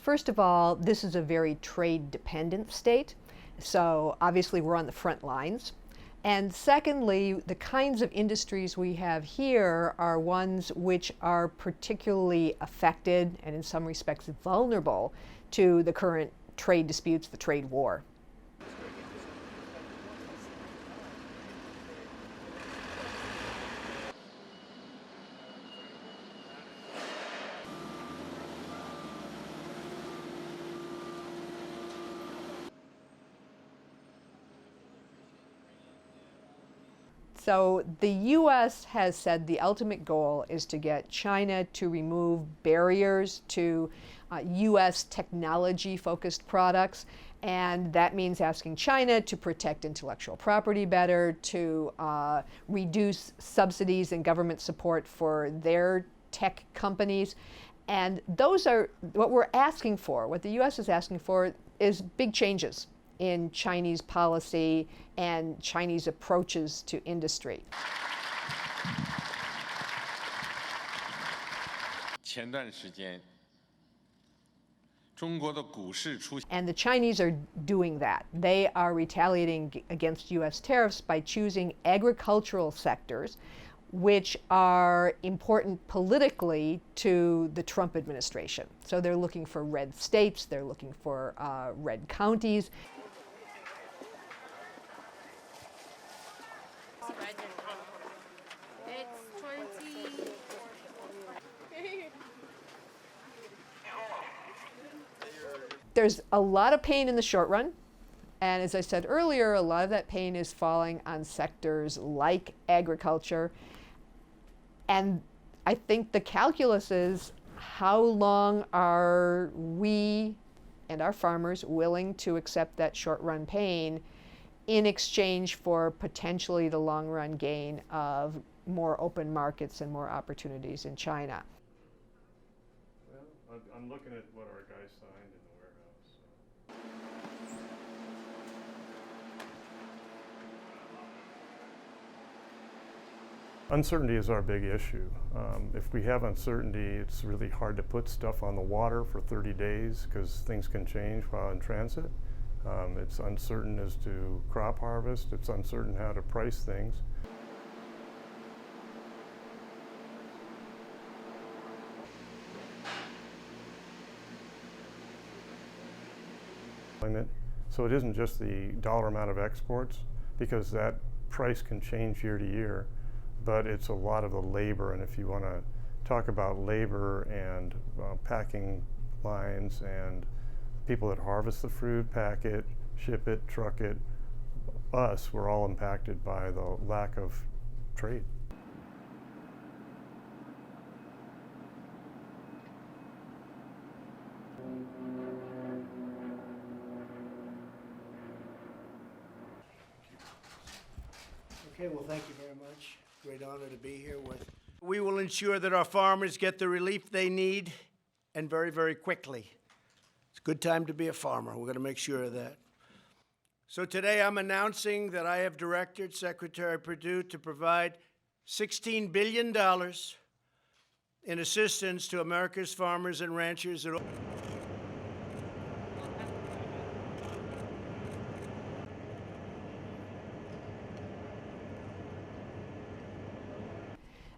First of all, this is a very trade-dependent state, so obviously we're on the front lines. And secondly, the kinds of industries we have here are ones which are particularly affected and in some respects vulnerable to the current trade disputes, the trade war. So the U.S. has said the ultimate goal is to get China to remove barriers to U.S. technology-focused products, and that means asking China to protect intellectual property better, to reduce subsidies and government support for their tech companies. And those are what we're asking for. What the U.S. is asking for is big changes in Chinese policy and Chinese approaches to industry. And the Chinese are doing that. They are retaliating against U.S. tariffs by choosing agricultural sectors which are important politically to the Trump administration. So they're looking for red states, they're looking for red counties. It's 20. There's a lot of pain in the short run. And as I said earlier, a lot of that pain is falling on sectors like agriculture. And I think the calculus is, how long are we and our farmers willing to accept that short-run pain in exchange for potentially the long-run gain of more open markets and more opportunities in China? Well, I'm looking at what our guys signed in the warehouse. Uncertainty is our big issue. If we have uncertainty, it's really hard to put stuff on the water for 30 days because things can change while in transit. It's uncertain as to crop harvest. It's uncertain how to price things. So it isn't just the dollar amount of exports, because that price can change year to year, but it's a lot of the labor. And if you want to talk about labor and packing lines and people that harvest the fruit, pack it, ship it, truck it, we're all impacted by the lack of trade. Okay, well, thank you very much. Great honor to be here with. We will ensure that our farmers get the relief they need, and very, very quickly. It's a good time to be a farmer. We're going to make sure of that. So today I'm announcing that I have directed Secretary Perdue to provide $16 billion in assistance to America's farmers and ranchers.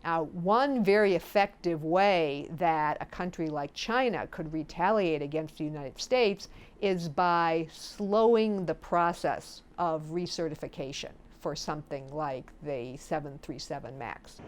Now, one very effective way that a country like China could retaliate against the United States is by slowing the process of recertification for something like the 737 MAX.